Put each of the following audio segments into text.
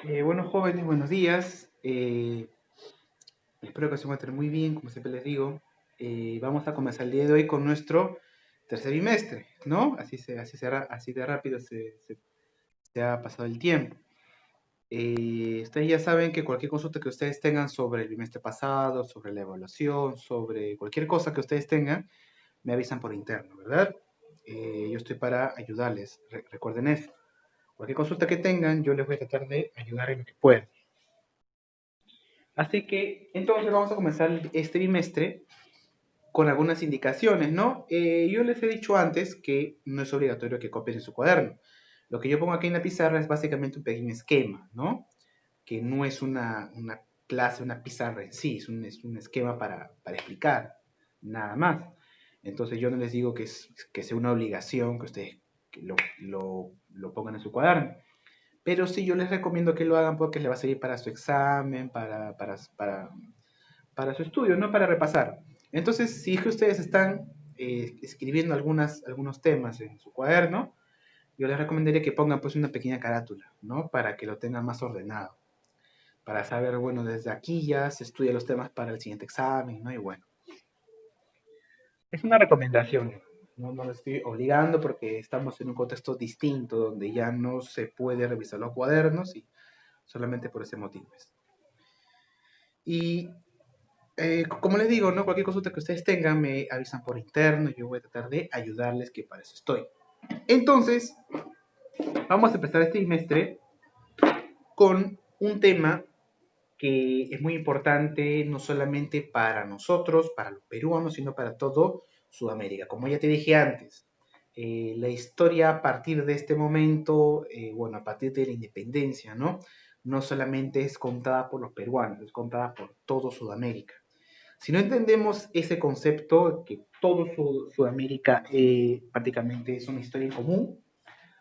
Bueno, jóvenes, buenos días. Espero que se encuentren muy bien, como siempre les digo. Vamos a comenzar el día de hoy con nuestro tercer bimestre, ¿no? Así de rápido se ha pasado el tiempo. Ustedes ya saben que cualquier consulta que ustedes tengan sobre el bimestre pasado, sobre la evaluación, sobre cualquier cosa que ustedes tengan, me avisan por interno, ¿verdad? Yo estoy para ayudarles. Recuerden eso. Cualquier consulta que tengan, yo les voy a tratar de ayudar en lo que pueda. Así que entonces vamos a comenzar este bimestre con algunas indicaciones, ¿no? Yo les he dicho antes que no es obligatorio que copien en su cuaderno. Lo que yo pongo aquí en la pizarra es básicamente un pequeño esquema, ¿no? Que no es una clase, una pizarra en sí, es un esquema para explicar, nada más. Entonces yo no les digo que sea una obligación que ustedes lo pongan en su cuaderno. Pero sí, yo les recomiendo que lo hagan porque les va a servir para su examen, para su estudio, no para repasar. Entonces, si es que ustedes están escribiendo algunos temas en su cuaderno, yo les recomendaría que pongan pues una pequeña carátula, ¿no? Para que lo tengan más ordenado. Para saber, bueno, desde aquí ya se estudia los temas para el siguiente examen, ¿no? Y bueno, es una recomendación. No lo estoy obligando porque estamos en un contexto distinto donde ya no se puede revisar los cuadernos y solamente por ese motivo. Y como les digo, ¿no? Cualquier consulta que ustedes tengan, me avisan por interno. Yo voy a tratar de ayudarles, que para eso estoy. Entonces, vamos a empezar este trimestre con un tema que es muy importante, no solamente para nosotros, para los peruanos, sino para todo Sudamérica. Como ya te dije antes, la historia a partir de este momento, bueno, a partir de la independencia, ¿no? No solamente es contada por los peruanos, es contada por todo Sudamérica. Si no entendemos ese concepto, que todo Sudamérica prácticamente es una historia en común,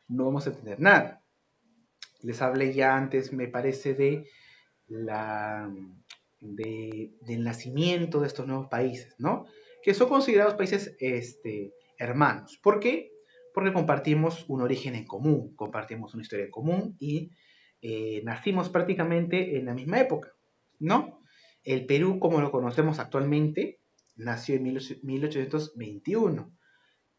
no vamos a entender nada. Les hablé ya antes, me parece, la, del nacimiento de estos nuevos países, ¿no? Que son considerados países hermanos. ¿Por qué? Porque compartimos un origen en común, compartimos una historia en común y nacimos prácticamente en la misma época, ¿no? El Perú, como lo conocemos actualmente, nació en 1821.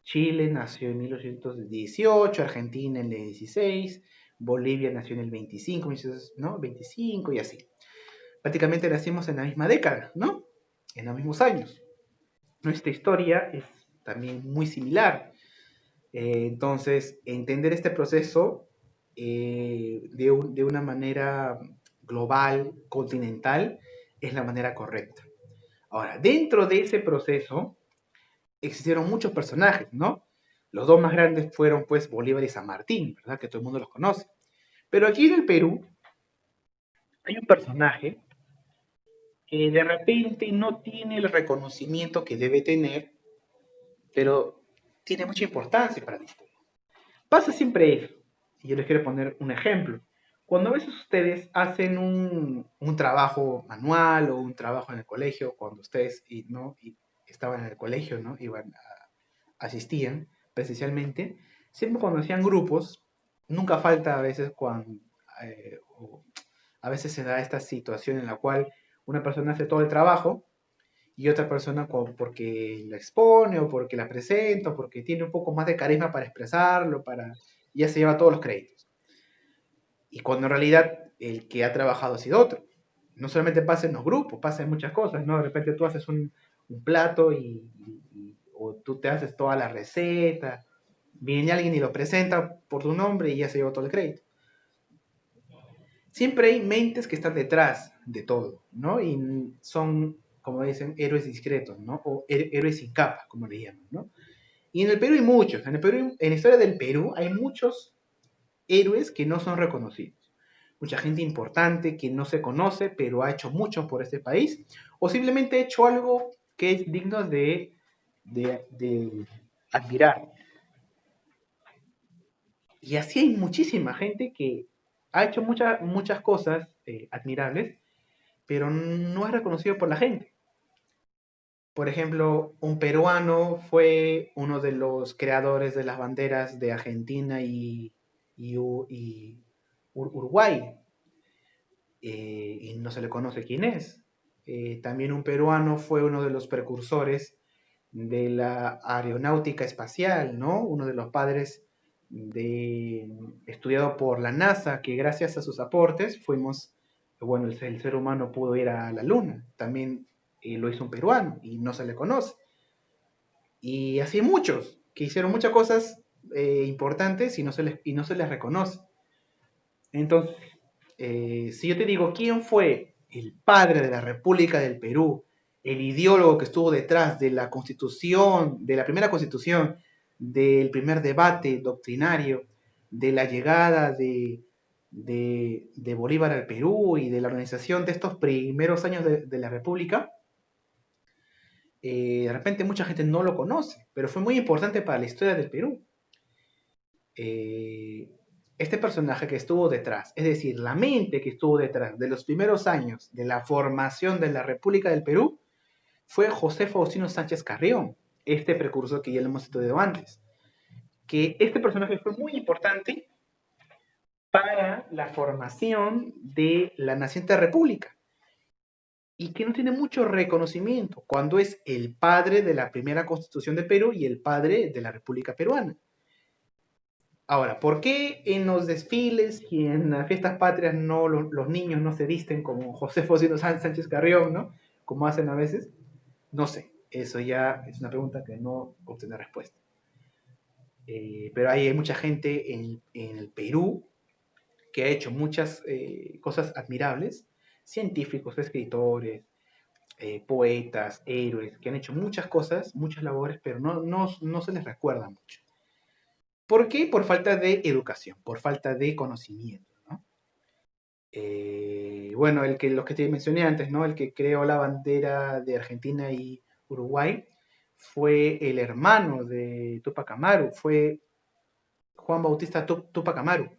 Chile nació en 1818, Argentina en el 16, Bolivia nació en el 25, ¿no? 25 y así. Prácticamente nacimos en la misma década, ¿no? En los mismos años. Nuestra historia es también muy similar. Entonces, entender este proceso de una manera global, continental, es la manera correcta. Ahora, dentro de ese proceso existieron muchos personajes, ¿no? Los dos más grandes fueron pues Bolívar y San Martín, ¿verdad? Que todo el mundo los conoce. Pero aquí en el Perú hay un personaje que de repente no tiene el reconocimiento que debe tener, pero tiene mucha importancia para la historia. Pasa siempre eso. Y yo les quiero poner un ejemplo. Cuando a veces ustedes hacen un trabajo manual o un trabajo en el colegio, cuando ustedes ¿no? y estaban en el colegio, ¿no? Asistían presencialmente, siempre cuando hacían grupos, nunca falta a veces cuando, a veces se da esta situación en la cual una persona hace todo el trabajo y otra persona porque la expone o porque la presenta o porque tiene un poco más de carisma para expresarlo, ya se lleva todos los créditos. Y cuando en realidad el que ha trabajado ha sido otro. No solamente pasa en los grupos, pasa en muchas cosas, ¿no? De repente tú haces un plato o tú te haces toda la receta, viene alguien y lo presenta por tu nombre y ya se lleva todo el crédito. Siempre hay mentes que están detrás de todo, ¿no? Y son, como dicen, héroes discretos, ¿no? O héroes sin capa, como le llaman, ¿no? Y en el Perú hay muchos. En el Perú, en la historia del Perú hay muchos héroes que no son reconocidos. Mucha gente importante que no se conoce, pero ha hecho mucho por este país, o simplemente ha hecho algo que es digno de admirar. Y así hay muchísima gente que ha hecho muchas cosas admirables, pero no es reconocido por la gente. Por ejemplo, un peruano fue uno de los creadores de las banderas de Argentina y Uruguay. y no se le conoce quién es. También un peruano fue uno de los precursores de la aeronáutica espacial, ¿no? Uno de los padres estudiado por la NASA, que gracias a sus aportes bueno, el ser humano pudo ir a la Luna. También lo hizo un peruano y no se le conoce. Y así muchos, que hicieron muchas cosas importantes y no se les reconoce. Entonces, si yo te digo quién fue el padre de la República del Perú, el ideólogo que estuvo detrás de la constitución, de la primera constitución, del primer debate doctrinario, de la llegada de Bolívar al Perú y de la organización de estos primeros años de la República, de repente mucha gente no lo conoce, pero fue muy importante para la historia del Perú. Eh, este personaje que estuvo detrás, es decir, la mente que estuvo detrás de los primeros años de la formación de la República del Perú, fue José Faustino Sánchez Carrión, este precursor que ya lo hemos estudiado antes. Que este personaje fue muy importante para la formación de la naciente república y que no tiene mucho reconocimiento cuando es el padre de la primera constitución de Perú y el padre de la República Peruana. Ahora, ¿por qué en los desfiles y en las fiestas patrias los niños no se visten como José Faustino Sánchez Carrión, ¿no? Como hacen a veces? No sé, eso ya es una pregunta que no obtiene respuesta. Pero hay mucha gente en el Perú que ha hecho muchas cosas admirables, científicos, escritores, poetas, héroes, que han hecho muchas cosas, muchas labores, pero no se les recuerda mucho. ¿Por qué? Por falta de educación, por falta de conocimiento, ¿no? Bueno, los que te mencioné antes, ¿no? El que creó la bandera de Argentina y Uruguay fue el hermano de Tupac Amaru, fue Juan Bautista Tupac Amaru,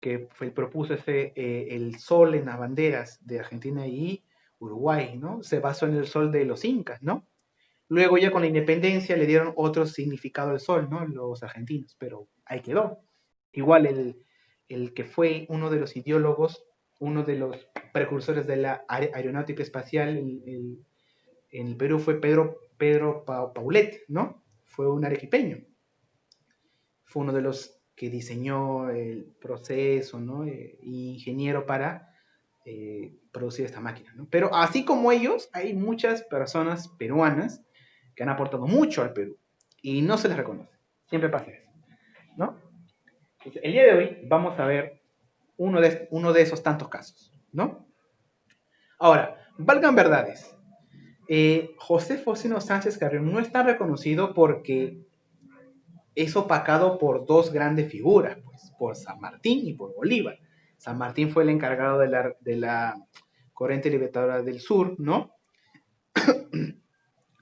que propuso el sol en las banderas de Argentina y Uruguay, ¿no? Se basó en el sol de los incas, ¿no? Luego ya con la independencia le dieron otro significado al sol, ¿no? Los argentinos, pero ahí quedó. Igual el que fue uno de los ideólogos, uno de los precursores de la aeronáutica espacial en el Perú fue Pedro Paulet, ¿no? Fue un arequipeño. Fue uno de los que diseñó el proceso, ¿no? Ingeniero para producir esta máquina, ¿no? Pero así como ellos, hay muchas personas peruanas que han aportado mucho al Perú y no se les reconoce. Siempre pasa eso, ¿no? Entonces, el día de hoy vamos a ver uno de esos tantos casos, ¿no? Ahora, valgan verdades. José Faustino Sánchez Carrión no está reconocido porque es opacado por dos grandes figuras, pues, por San Martín y por Bolívar. San Martín fue el encargado de la corriente libertadora del sur, ¿no?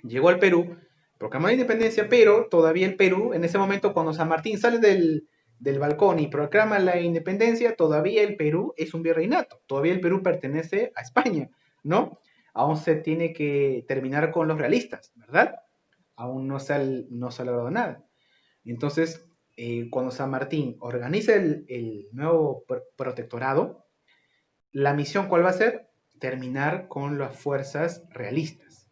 Llegó al Perú, proclamó la independencia, pero todavía el Perú, en ese momento, cuando San Martín sale del balcón y proclama la independencia, todavía el Perú es un virreinato, todavía el Perú pertenece a España, ¿no? Aún se tiene que terminar con los realistas, ¿verdad? Aún no se ha logrado nada. Entonces, cuando San Martín organiza el nuevo protectorado, la misión, ¿cuál va a ser? Terminar con las fuerzas realistas,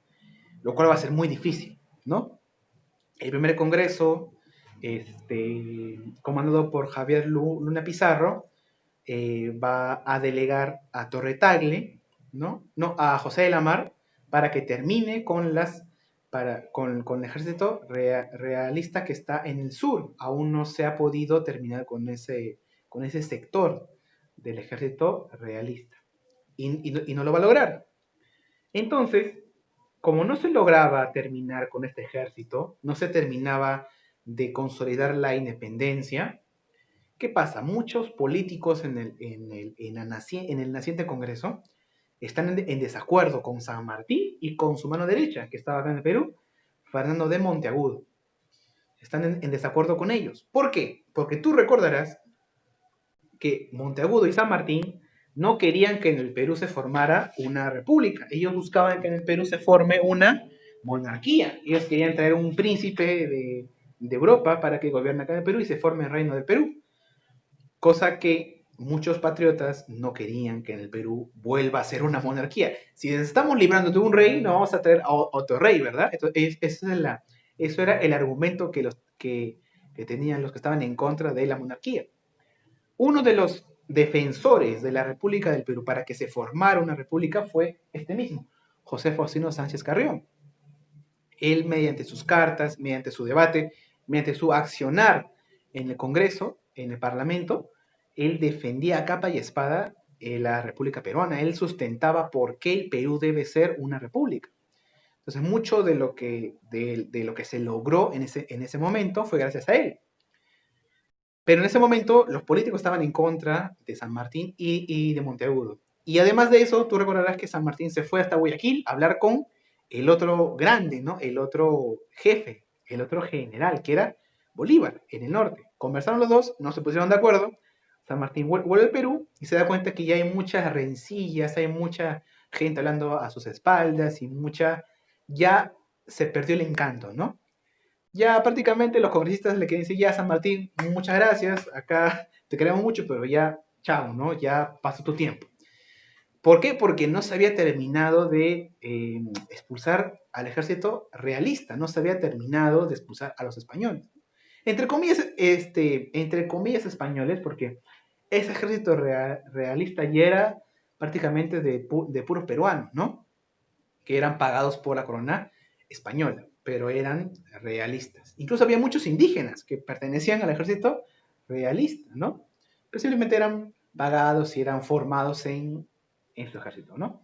lo cual va a ser muy difícil, ¿no? El primer congreso, comandado por Javier Luna Pizarro, va a delegar a Torre Tagle, ¿no? No, a José de la Mar, para que termine con el ejército realista que está en el sur. Aún no se ha podido terminar con ese sector del ejército realista. Y no lo va a lograr. Entonces, como no se lograba terminar con este ejército, no se terminaba de consolidar la independencia, ¿qué pasa? Muchos políticos en el naciente Congreso están en desacuerdo con San Martín y con su mano derecha, que estaba acá en el Perú, Fernando de Monteagudo. Están en desacuerdo con ellos. ¿Por qué? Porque tú recordarás que Monteagudo y San Martín no querían que en el Perú se formara una república. Ellos buscaban que en el Perú se forme una monarquía. Ellos querían traer un príncipe de Europa para que gobierne acá en el Perú y se forme el reino del Perú. Cosa que muchos patriotas no querían que en el Perú vuelva a ser una monarquía. Si nos estamos librando de un rey, no vamos a traer a otro rey, ¿verdad? Eso era el argumento que tenían los que estaban en contra de la monarquía. Uno de los defensores de la República del Perú para que se formara una república fue este mismo, José Faustino Sánchez Carrión. Él, mediante sus cartas, mediante su debate, mediante su accionar en el Congreso, en el Parlamento, él defendía a capa y espada la República Peruana. Él sustentaba por qué el Perú debe ser una república. Entonces, mucho de lo que se logró en ese momento fue gracias a él. Pero en ese momento los políticos estaban en contra de San Martín y de Monteagudo. Y además de eso, tú recordarás que San Martín se fue hasta Guayaquil a hablar con el otro grande, ¿no? El otro jefe, el otro general, que era Bolívar, en el norte. Conversaron los dos, no se pusieron de acuerdo. San Martín vuelve al Perú y se da cuenta que ya hay muchas rencillas, hay mucha gente hablando a sus espaldas y ya se perdió el encanto, ¿no? Ya prácticamente los congresistas le quieren decir, ya San Martín, muchas gracias, acá te queremos mucho, pero ya, chao, ¿no? Ya pasó tu tiempo. ¿Por qué? Porque no se había terminado de expulsar al ejército realista, no se había terminado de expulsar a los españoles. Entre comillas españoles, porque ese ejército realista ya era prácticamente de puros peruanos, ¿no? Que eran pagados por la corona española, pero eran realistas. Incluso había muchos indígenas que pertenecían al ejército realista, ¿no? Pero simplemente eran pagados y eran formados en su ejército, ¿no?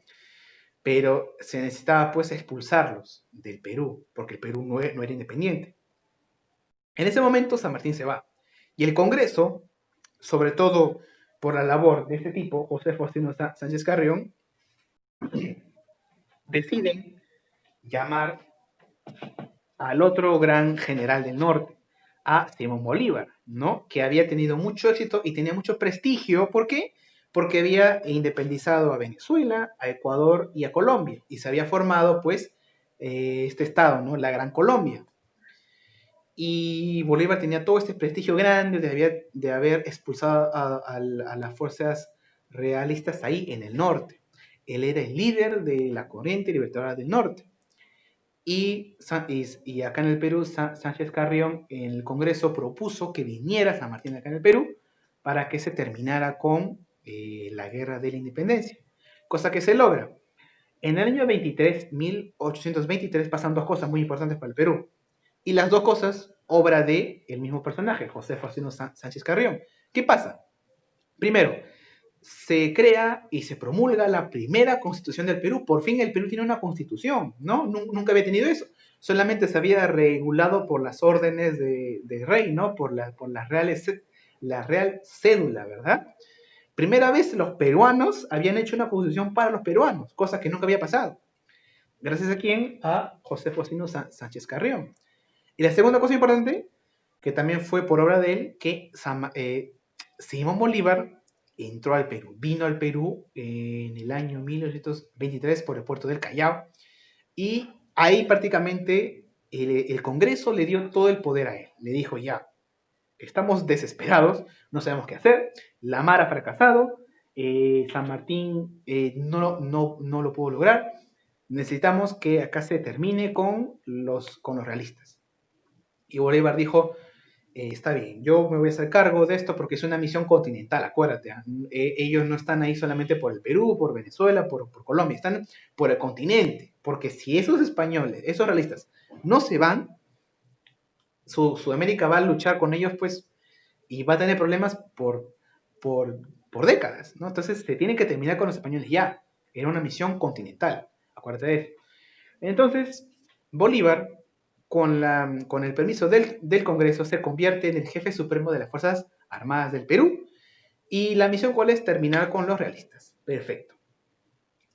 Pero se necesitaba pues expulsarlos del Perú, porque el Perú no era independiente. En ese momento San Martín se va. Y el Congreso, sobre todo por la labor de este tipo, José Faustino Sánchez Carrión, deciden llamar al otro gran general del norte, a Simón Bolívar, ¿no? Que había tenido mucho éxito y tenía mucho prestigio. ¿Por qué? Porque había independizado a Venezuela, a Ecuador y a Colombia. Y se había formado, pues, este estado, ¿no? La Gran Colombia. Y Bolívar tenía todo este prestigio grande de haber expulsado a las fuerzas realistas ahí en el norte. Él era el líder de la corriente libertadora del norte. Y acá en el Perú, Sánchez Carrión en el Congreso propuso que viniera San Martín acá en el Perú para que se terminara con la guerra de la independencia. Cosa que se logra. En el año 1823 pasan dos cosas muy importantes para el Perú. Y las dos cosas, obra de el mismo personaje, José Faustino Sánchez Carrión. ¿Qué pasa? Primero, se crea y se promulga la primera constitución del Perú. Por fin el Perú tiene una constitución, ¿no? Nunca había tenido eso. Solamente se había regulado por las órdenes de rey, ¿no? Por las la real cédula, ¿verdad? Primera vez los peruanos habían hecho una constitución para los peruanos, cosa que nunca había pasado. Gracias a quién? A José Faustino Sánchez Carrión. Y la segunda cosa importante, que también fue por obra de él, que Simón Bolívar entró al Perú, vino al Perú en el año 1923 por el puerto del Callao, y ahí prácticamente el Congreso le dio todo el poder a él. Le dijo, ya, estamos desesperados, no sabemos qué hacer, la mar ha fracasado, San Martín no lo pudo lograr, necesitamos que acá se termine con los realistas. Y Bolívar dijo, está bien, yo me voy a hacer cargo de esto porque es una misión continental, acuérdate. Ellos no están ahí solamente por el Perú, por Venezuela, por Colombia, están por el continente. Porque si esos españoles, esos realistas, no se van, Sudamérica va a luchar con ellos, pues, y va a tener problemas por décadas, ¿no? Entonces se tiene que terminar con los españoles ya. Era una misión continental, acuérdate de eso. Entonces, Bolívar con el permiso del Congreso, se convierte en el jefe supremo de las Fuerzas Armadas del Perú. ¿Y la misión cuál es? Terminar con los realistas. Perfecto.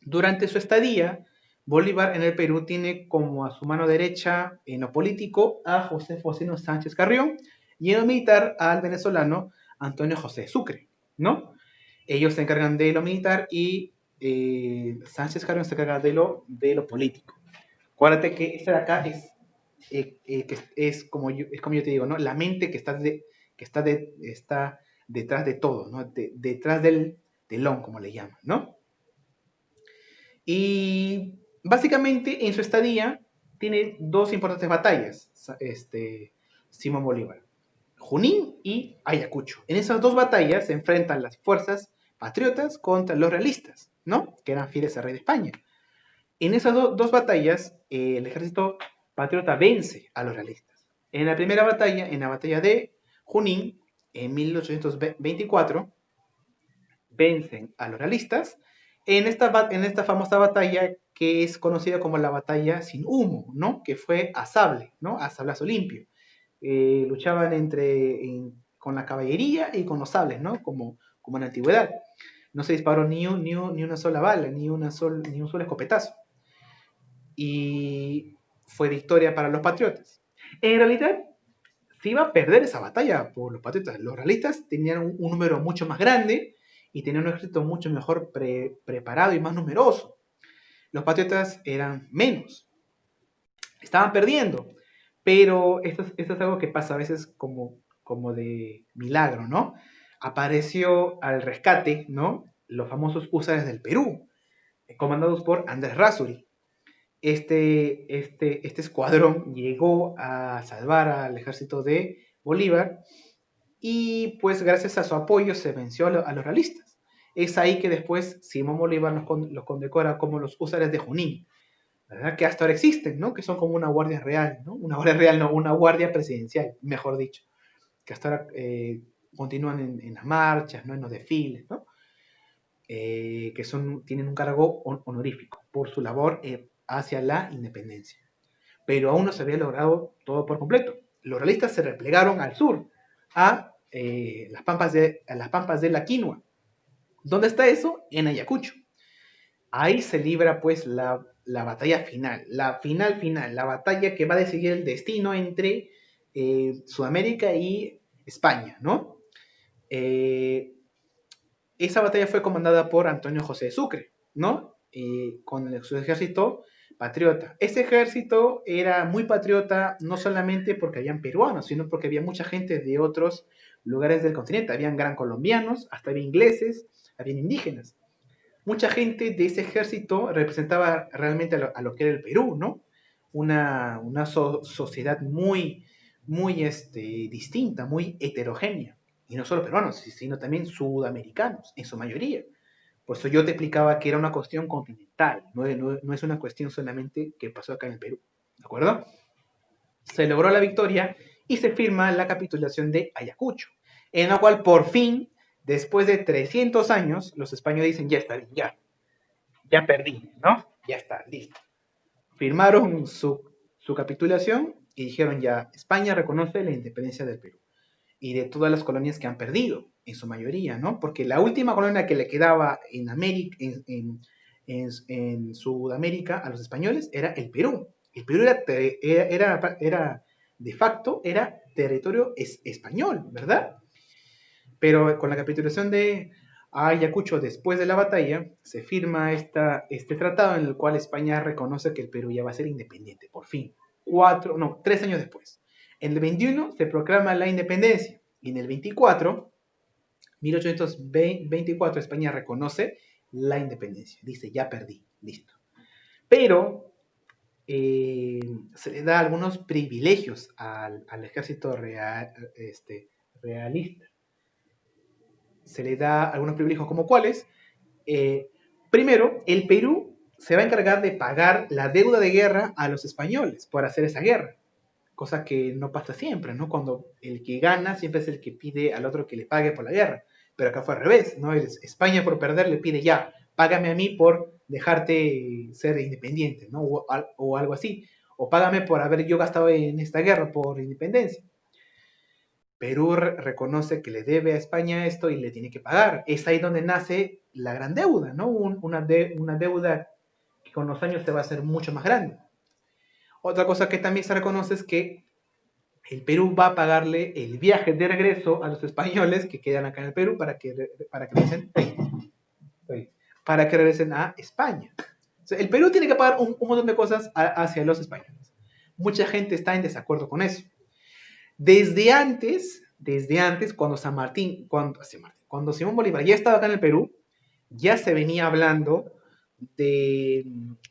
Durante su estadía, Bolívar en el Perú tiene como a su mano derecha en lo político a José Faustino Sánchez Carrión y en lo militar al venezolano Antonio José Sucre, ¿no? Ellos se encargan de lo militar y Sánchez Carrión se encarga de lo político. Acuérdate que esta de acá que es como yo te digo, ¿no? La mente que está detrás de todo, ¿no? Detrás del telón, como le llaman, ¿no? Y básicamente en su estadía tiene dos importantes batallas, Simón Bolívar. Junín y Ayacucho. En esas dos batallas se enfrentan las fuerzas patriotas contra los realistas, ¿no? Que eran fieles al rey de España. En esas dos batallas, el ejército patriota vence a los realistas. En la primera batalla, en la batalla de Junín, en 1824, vencen a los realistas en esta famosa batalla que es conocida como la batalla sin humo, ¿no? Que fue a sable, ¿no? A sablazo limpio. Luchaban con la caballería y con los sables, ¿no? Como en la antigüedad. No se disparó ni una sola bala, ni un solo escopetazo. Y fue victoria para los patriotas. En realidad, se iba a perder esa batalla por los patriotas. Los realistas tenían un número mucho más grande y tenían un ejército mucho mejor preparado y más numeroso. Los patriotas eran menos. Estaban perdiendo. Pero esto es algo que pasa a veces como de milagro, ¿no? Apareció al rescate, ¿no? Los famosos húsares del Perú, comandados por Andrés Rázuri. Este escuadrón llegó a salvar al ejército de Bolívar y pues gracias a su apoyo se venció a los realistas. Es ahí que después Simón Bolívar los condecora como los húsares de Junín, ¿verdad? Que hasta ahora existen, ¿no? Que son como una guardia real, ¿no? Una guardia real, no, una guardia presidencial, mejor dicho, que hasta ahora continúan en las marchas, ¿no? En los desfiles, ¿no? Que tienen un cargo honorífico por su labor hacia la independencia. Pero aún no se había logrado todo por completo. Los realistas se replegaron al sur, a las pampas de la Quinua. ¿Dónde está eso? En Ayacucho. Ahí se libra pues la batalla final, la final, la batalla que va a decidir el destino entre Sudamérica y España, ¿no? Esa batalla fue comandada por Antonio José de Sucre, ¿no? Con su ejército patriota. Ese ejército era muy patriota no solamente porque habían peruanos, sino porque había mucha gente de otros lugares del continente. Habían gran colombianos, hasta había ingleses, habían indígenas. Mucha gente de ese ejército representaba realmente a lo que era el Perú, ¿no? Una sociedad muy distinta, muy heterogénea. Y no solo peruanos, sino también sudamericanos, en su mayoría. Por eso yo te explicaba que era una cuestión continental, no es una cuestión solamente que pasó acá en el Perú. ¿De acuerdo? Se logró la victoria y se firma la capitulación de Ayacucho, en la cual por fin, después de 300 años, los españoles dicen, ya está bien, ya perdí, ¿no? Ya está, listo. Firmaron su capitulación y dijeron ya, España reconoce la independencia del Perú y de todas las colonias que han perdido, en su mayoría, ¿no? Porque la última colonia que le quedaba en América, en Sudamérica a los españoles era el Perú. El Perú era de facto, era territorio español, ¿verdad? Pero con la capitulación de Ayacucho después de la batalla, se firma este tratado en el cual España reconoce que el Perú ya va a ser independiente, por fin. 3 años después. En el 21 se proclama la independencia y en el 1824, España reconoce la independencia. Dice, ya perdí, listo. Pero se le da algunos privilegios al ejército realista. Se le da algunos privilegios como cuáles. Primero, el Perú se va a encargar de pagar la deuda de guerra a los españoles por hacer esa guerra, cosa que no pasa siempre, ¿no? Cuando el que gana siempre es el que pide al otro que le pague por la guerra, pero acá fue al revés, ¿no? España por perder le pide ya, págame a mí por dejarte ser independiente, ¿no? O algo así, o págame por haber yo gastado en esta guerra por independencia. Perú reconoce que le debe a España esto y le tiene que pagar. Es ahí donde nace la gran deuda, ¿no? Una deuda que con los años se va a hacer mucho más grande. Otra cosa que también se reconoce es que el Perú va a pagarle el viaje de regreso a los españoles que quedan acá en el Perú para que regresen a España. O sea, el Perú tiene que pagar un montón de cosas hacia los españoles. Mucha gente está en desacuerdo con eso. Desde antes desde antes, cuando Simón Bolívar ya estaba acá en el Perú, ya se venía hablando de,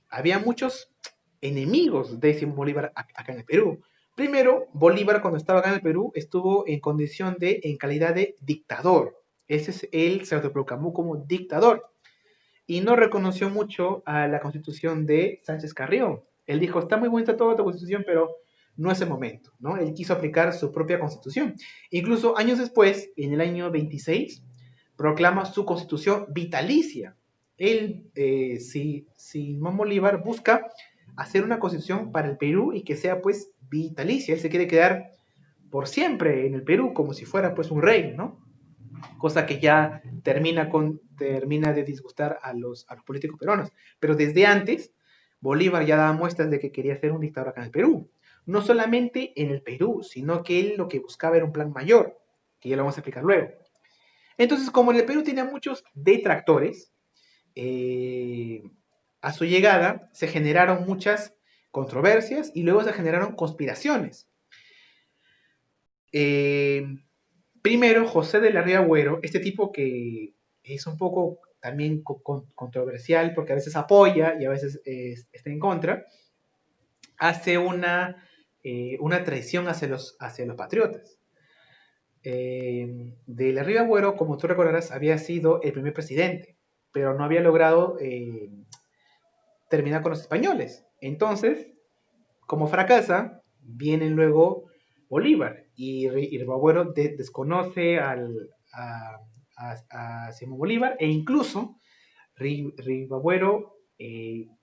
había muchos enemigos de Simón Bolívar acá en el Perú. Primero, Bolívar cuando estaba acá en el Perú estuvo en calidad de dictador. Él se autoproclamó como dictador y no reconoció mucho a la constitución de Sánchez Carrión. Él dijo, está muy bonita toda tu constitución, pero no es el momento, ¿no? Él quiso aplicar su propia constitución. Incluso años después, en el año 26, proclama su constitución vitalicia. Simón Bolívar busca hacer una constitución para el Perú y que sea pues vitalicia. Él se quiere quedar por siempre en el Perú como si fuera pues un rey, ¿no? Cosa que ya termina de disgustar a los políticos peruanos. Pero desde antes, Bolívar ya daba muestras de que quería ser un dictador acá en el Perú. No solamente en el Perú, sino que él lo que buscaba era un plan mayor, que ya lo vamos a explicar luego. Entonces, como en el Perú tenía muchos detractores, eh, a su llegada se generaron muchas controversias y luego se generaron conspiraciones. Eh, Primero, José de la Ría Agüero, este tipo que es un poco también controversial porque a veces apoya y a veces está en contra, hace una traición hacia los patriotas. De la Ría Agüero, como tú recordarás, había sido el primer presidente, pero no había logrado terminar con los españoles. Entonces, como fracasa, vienen luego Bolívar y Rivabuero desconoce a Simón Bolívar e incluso Rivabuero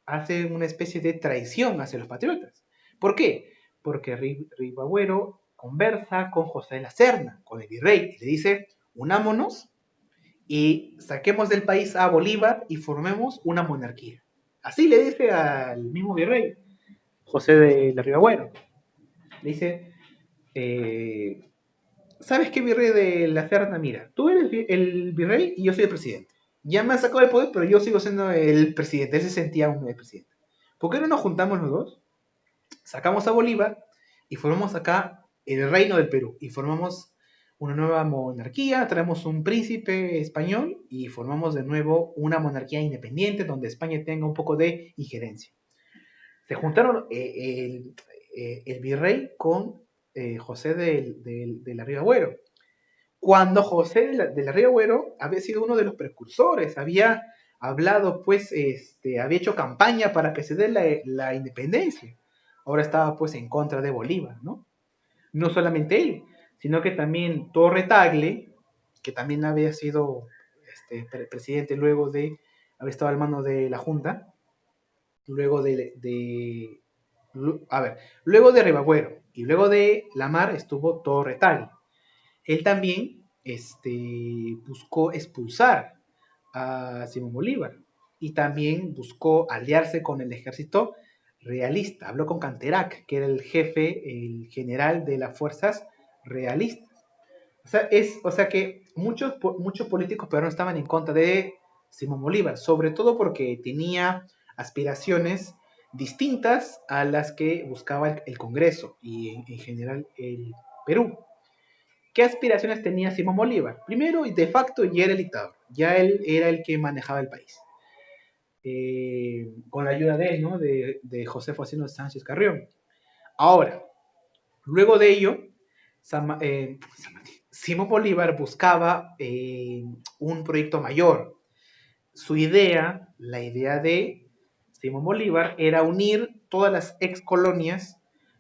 hace una especie de traición hacia los patriotas. ¿Por qué? Porque Rivabuero conversa con José de la Serna, con el virrey, y le dice, unámonos y saquemos del país a Bolívar y formemos una monarquía. Así le dice al mismo virrey, José de la Rivabueno. Le dice, eh, ¿sabes qué, virrey de la Serna? Mira, tú eres el virrey y yo soy el presidente. Ya me han sacado el poder, pero yo sigo siendo el presidente. Él se sentía aún el presidente. ¿Por qué no nos juntamos los dos? Sacamos a Bolívar y formamos acá el reino del Perú. Y formamos una nueva monarquía, traemos un príncipe español y formamos de nuevo una monarquía independiente donde España tenga un poco de injerencia. Se juntaron el virrey con José de la Ría Agüero. Cuando José de la Ría Agüero había sido uno de los precursores, había hablado, pues, había hecho campaña para que se dé la independencia. Ahora estaba, pues, en contra de Bolívar, ¿no? No solamente él, sino que también Torre Tagle, que también había sido presidente luego de haber estado al mando de la Junta, luego a ver, luego de Ribagüero y luego de Lamar estuvo Torretal. Él también buscó expulsar a Simón Bolívar y también buscó aliarse con el ejército realista. Habló con Canterac, que era el jefe, el general de las fuerzas realistas. O sea que muchos políticos peruanos estaban en contra de Simón Bolívar, sobre todo porque tenía aspiraciones distintas a las que buscaba el Congreso y en general el Perú. ¿Qué aspiraciones tenía Simón Bolívar? Primero, de facto, ya era el dictador, ya él era el que manejaba el país. Con la ayuda de él, ¿no? De José Faustino Sánchez Carrión. Ahora, luego de ello, Simón Bolívar buscaba un proyecto mayor. La idea de Simón Bolívar, era unir todas las ex colonias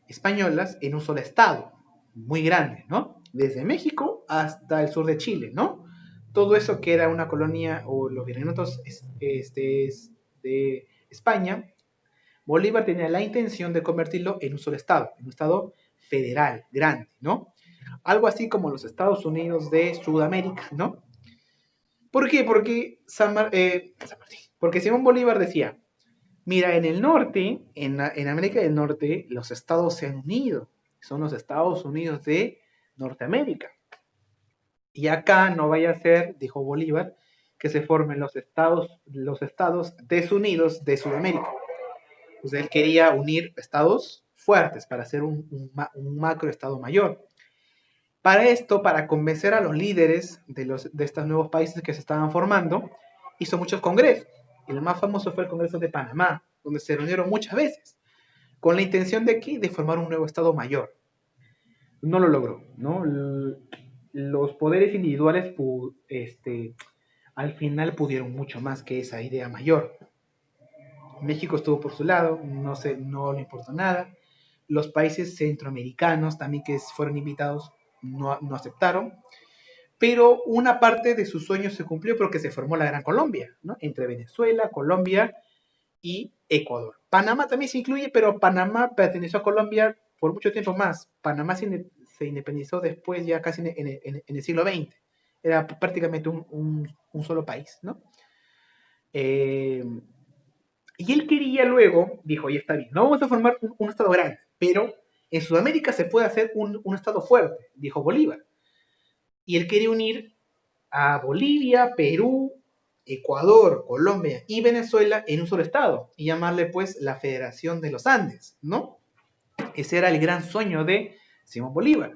españolas en un solo estado, muy grande, ¿no? Desde México hasta el sur de Chile, ¿no? Todo eso que era una colonia o los virreinatos de España, Bolívar tenía la intención de convertirlo en un solo estado, en un estado federal, grande, ¿no? Algo así como los Estados Unidos de Sudamérica, ¿no? ¿Por qué? Porque Simón Bolívar decía, mira, en el norte, en América del Norte, los estados se han unido, son los Estados Unidos de Norteamérica. Y acá no vaya a ser, dijo Bolívar, que se formen los estados desunidos de Sudamérica. Pues él quería unir estados fuertes para hacer un macro estado mayor. Para esto, para convencer a los líderes de estos nuevos países que se estaban formando, hizo muchos congresos. El más famoso fue el Congreso de Panamá, donde se reunieron muchas veces, con la intención de, ¿qué? De formar un nuevo Estado mayor. No lo logró, ¿no? Los poderes individuales al final pudieron mucho más que esa idea mayor. México estuvo por su lado, no le importó nada. Los países centroamericanos también que fueron invitados no aceptaron, pero una parte de sus sueños se cumplió porque se formó la Gran Colombia, ¿no? Entre Venezuela, Colombia y Ecuador. Panamá también se incluye, pero Panamá perteneció a Colombia por mucho tiempo más. Panamá se independizó después, ya casi en el siglo XX. Era prácticamente un solo país, ¿no? Eh, y él quería luego, dijo, ya está bien, no vamos a formar un Estado grande, pero en Sudamérica se puede hacer un Estado fuerte, dijo Bolívar. Y él quería unir a Bolivia, Perú, Ecuador, Colombia y Venezuela en un solo estado y llamarle pues la Federación de los Andes, ¿no? Ese era el gran sueño de Simón Bolívar.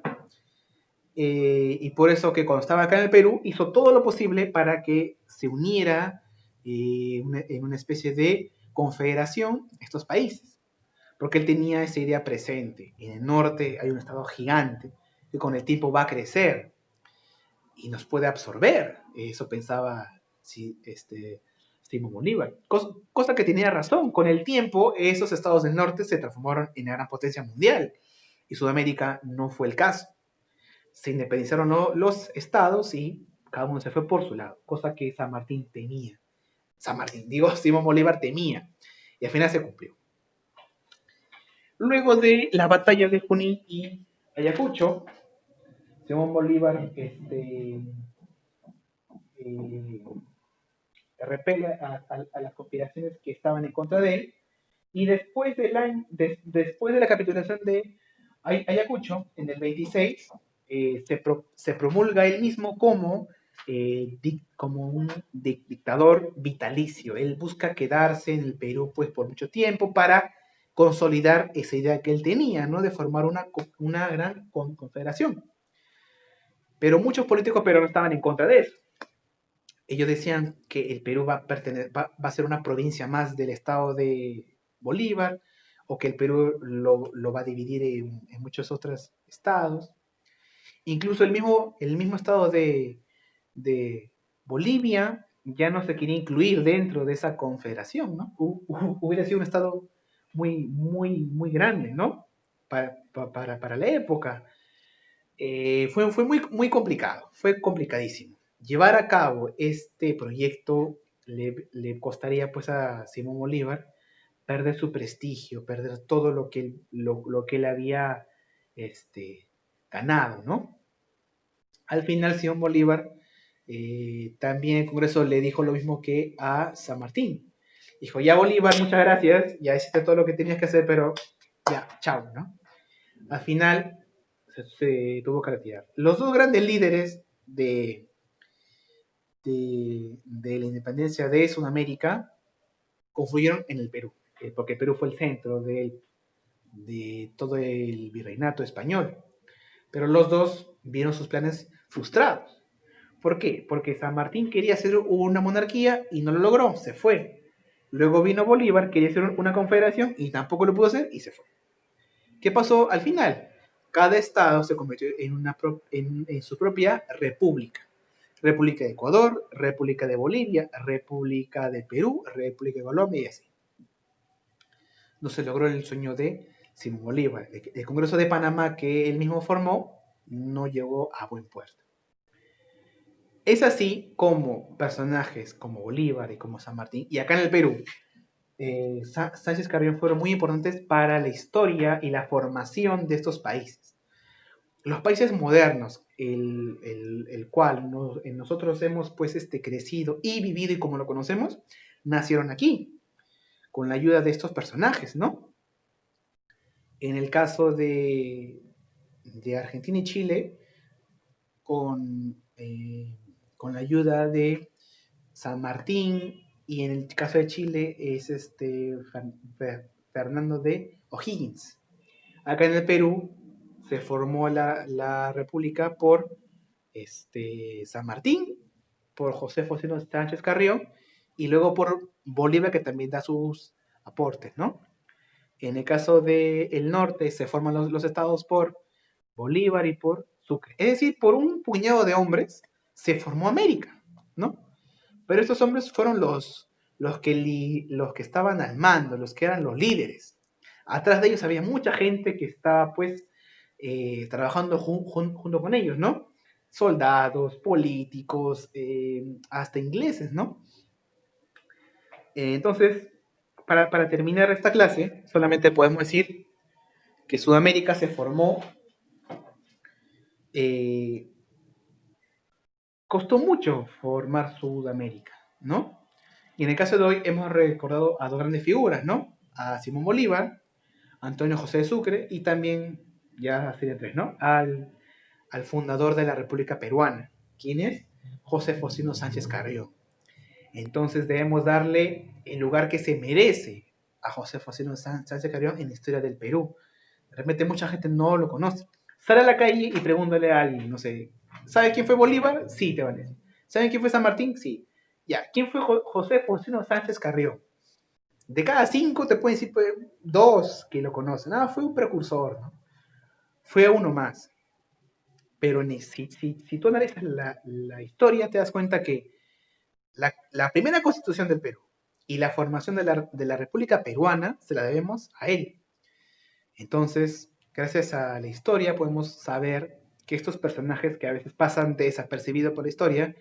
Y por eso que cuando estaba acá en el Perú hizo todo lo posible para que se uniera en una especie de confederación estos países, porque él tenía esa idea presente. En el norte hay un estado gigante que con el tiempo va a crecer y nos puede absorber. Eso pensaba Simón Bolívar. Cosa que tenía razón. Con el tiempo, esos estados del norte se transformaron en una gran potencia mundial y Sudamérica no fue el caso. Se independizaron los estados y cada uno se fue por su lado, cosa que San Martín temía. Simón Bolívar temía. Y al final se cumplió. Luego de la batalla de Junín y Ayacucho, Simón Bolívar eh, repele a las conspiraciones que estaban en contra de él. Y después de la capitulación de Ayacucho, en el 26, se promulga él mismo como un dictador vitalicio. Él busca quedarse en el Perú pues, por mucho tiempo para consolidar esa idea que él tenía, ¿no? De formar una gran confederación. Pero muchos políticos peruanos estaban en contra de eso. Ellos decían que el Perú va a ser una provincia más del estado de Bolívar, o que el Perú lo va a dividir en muchos otros estados. Incluso el mismo estado de Bolivia ya no se quería incluir dentro de esa confederación, ¿no? Hubiera sido un estado muy, muy, muy grande, ¿no? Para la época. Fue muy, muy complicado, fue complicadísimo. Llevar a cabo este proyecto le costaría pues a Simón Bolívar perder su prestigio, perder todo lo que él había ganado, ¿no? Al final Simón Bolívar también el Congreso le dijo lo mismo que a San Martín. Dijo, ya Bolívar, muchas gracias, ya hiciste todo lo que tenías que hacer, pero ya, chao, ¿no? Al final se tuvo que retirar. Los dos grandes líderes de la independencia de Sudamérica confluyeron en el Perú, porque Perú fue el centro de todo el virreinato español. Pero los dos vieron sus planes frustrados. ¿Por qué? Porque San Martín quería hacer una monarquía y no lo logró, se fue. Luego vino Bolívar, quería hacer una confederación y tampoco lo pudo hacer y se fue. ¿Qué pasó al final? Cada estado se convirtió en su propia república. República de Ecuador, República de Bolivia, República de Perú, República de Colombia y así. No se logró el sueño de Simón Bolívar. El Congreso de Panamá que él mismo formó no llegó a buen puerto. Es así como personajes como Bolívar y como San Martín, y acá en el Perú, Sánchez Carrión fueron muy importantes para la historia y la formación de estos países. Los países modernos, el cual nosotros hemos pues crecido y vivido y como lo conocemos, nacieron aquí, con la ayuda de estos personajes, ¿no? En el caso de Argentina y Chile, con la ayuda de San Martín, y en el caso de Chile es Fernando de O'Higgins. Acá en el Perú se formó la república por San Martín, por José Faustino Sánchez Carrión, y luego por Bolívar, que también da sus aportes, ¿no? En el caso del norte se forman los estados por Bolívar y por Sucre. Es decir, por un puñado de hombres se formó América, ¿no? Pero estos hombres fueron los que estaban al mando, los que eran los líderes. Atrás de ellos había mucha gente que estaba, pues, trabajando junto con ellos, ¿no? Soldados, políticos, hasta ingleses, ¿no? Entonces, para terminar esta clase, solamente podemos decir que Sudamérica se formó, eh, costó mucho formar Sudamérica, ¿no? Y en el caso de hoy hemos recordado a dos grandes figuras, ¿no? A Simón Bolívar, Antonio José de Sucre y también, ya serían tres, ¿no? Al fundador de la República Peruana. ¿Quién es? José Faustino Sánchez Carrión. Entonces debemos darle el lugar que se merece a José Faustino Sánchez Carrión en la historia del Perú. De repente mucha gente no lo conoce. Sale a la calle y pregúntale a alguien, no sé, ¿sabe quién fue Bolívar? Sí, te van a decir. ¿Saben quién fue San Martín? Sí. Ya, ¿quién fue José Faustino Sánchez Carrión? De cada 5 te pueden decir pues, 2 que lo conocen. Ah, fue un precursor, ¿no? Fue uno más. Pero si tú analizas la historia, te das cuenta que la primera constitución del Perú y la formación de la República Peruana se la debemos a él. Entonces, gracias a la historia podemos saber que estos personajes que a veces pasan desapercibidos por la historia,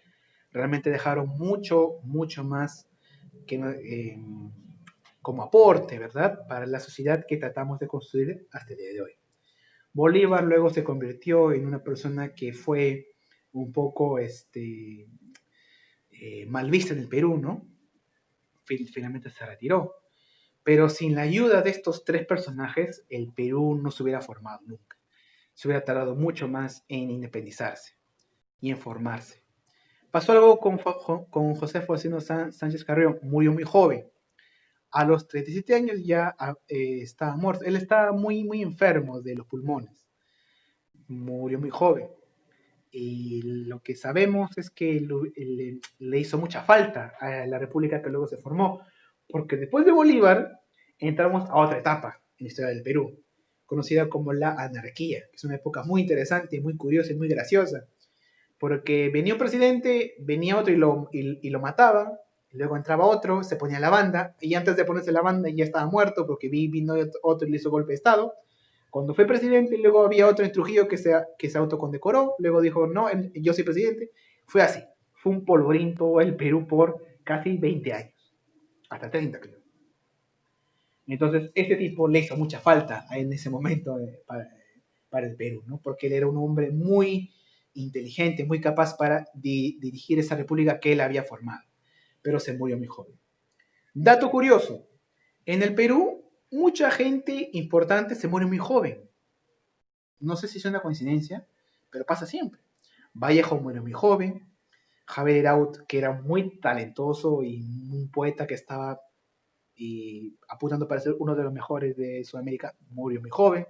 realmente dejaron mucho, mucho más que, como aporte, ¿verdad? Para la sociedad que tratamos de construir hasta el día de hoy. Bolívar luego se convirtió en una persona que fue un poco mal vista en el Perú, ¿no? Finalmente se retiró. Pero sin la ayuda de estos tres personajes, el Perú no se hubiera formado nunca. Se hubiera tardado mucho más en independizarse y en formarse. Pasó algo con José Faustino Sánchez Carrión, murió muy joven. A los 37 años ya estaba muerto. Él estaba muy, muy enfermo de los pulmones. Murió muy joven. Y lo que sabemos es que le hizo mucha falta a la república que luego se formó, porque después de Bolívar entramos a otra etapa en la historia del Perú, conocida como la anarquía, que es una época muy interesante, muy curiosa y muy graciosa, porque venía un presidente, venía otro y lo mataba, y luego entraba otro, se ponía la banda, y antes de ponerse la banda ya estaba muerto porque vino otro y le hizo golpe de Estado. Cuando fue presidente, luego había otro en Trujillo que se autocondecoró, luego dijo, no, yo soy presidente. Fue así, fue un polvorín todo el Perú por casi 20 años, hasta 30 creo. Entonces, ese tipo le hizo mucha falta en ese momento para el Perú, ¿no? Porque él era un hombre muy inteligente, muy capaz para dirigir esa república que él había formado, pero se murió muy joven. Dato curioso, en el Perú mucha gente importante se muere muy joven. No sé si es una coincidencia, pero pasa siempre. Vallejo murió muy joven, Javier Eraut, que era muy talentoso y un poeta que estaba apuntando para ser uno de los mejores de Sudamérica, murió muy joven.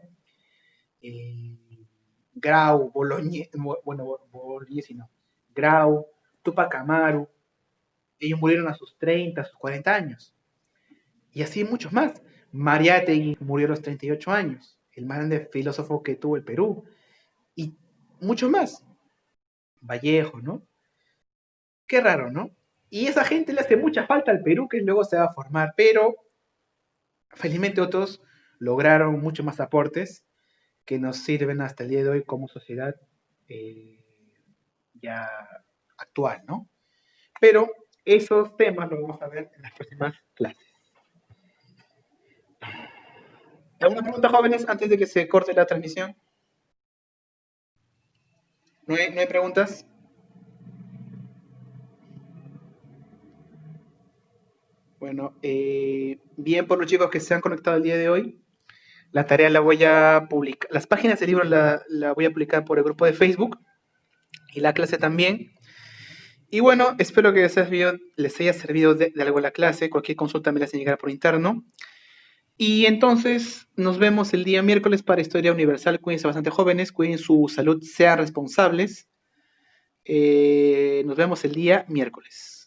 Eh, Grau, Boloñe, bueno, Bolognesi no, Grau, Tupac Amaru, ellos murieron a sus 30, a sus 40 años. Y así muchos más. Mariátegui murió a los 38 años, el más grande filósofo que tuvo el Perú. Y muchos más. Vallejo, ¿no? Qué raro, ¿no? Y esa gente le hace mucha falta al Perú que luego se va a formar, pero felizmente otros lograron muchos más aportes que nos sirven hasta el día de hoy como sociedad eh, ya actual, ¿no? Pero esos temas los vamos a ver en las próximas clases. ¿Alguna pregunta, jóvenes, antes de que se corte la transmisión? ¿No hay preguntas? Bueno, bien por los chicos que se han conectado el día de hoy. La tarea la voy a publicar, las páginas del libro la voy a publicar por el grupo de Facebook y la clase también. Y bueno, espero que les haya servido de algo la clase. Cualquier consulta me la hacen llegar por interno. Y entonces nos vemos el día miércoles para Historia Universal. Cuídense bastante jóvenes, cuiden su salud, sean responsables. Nos vemos el día miércoles.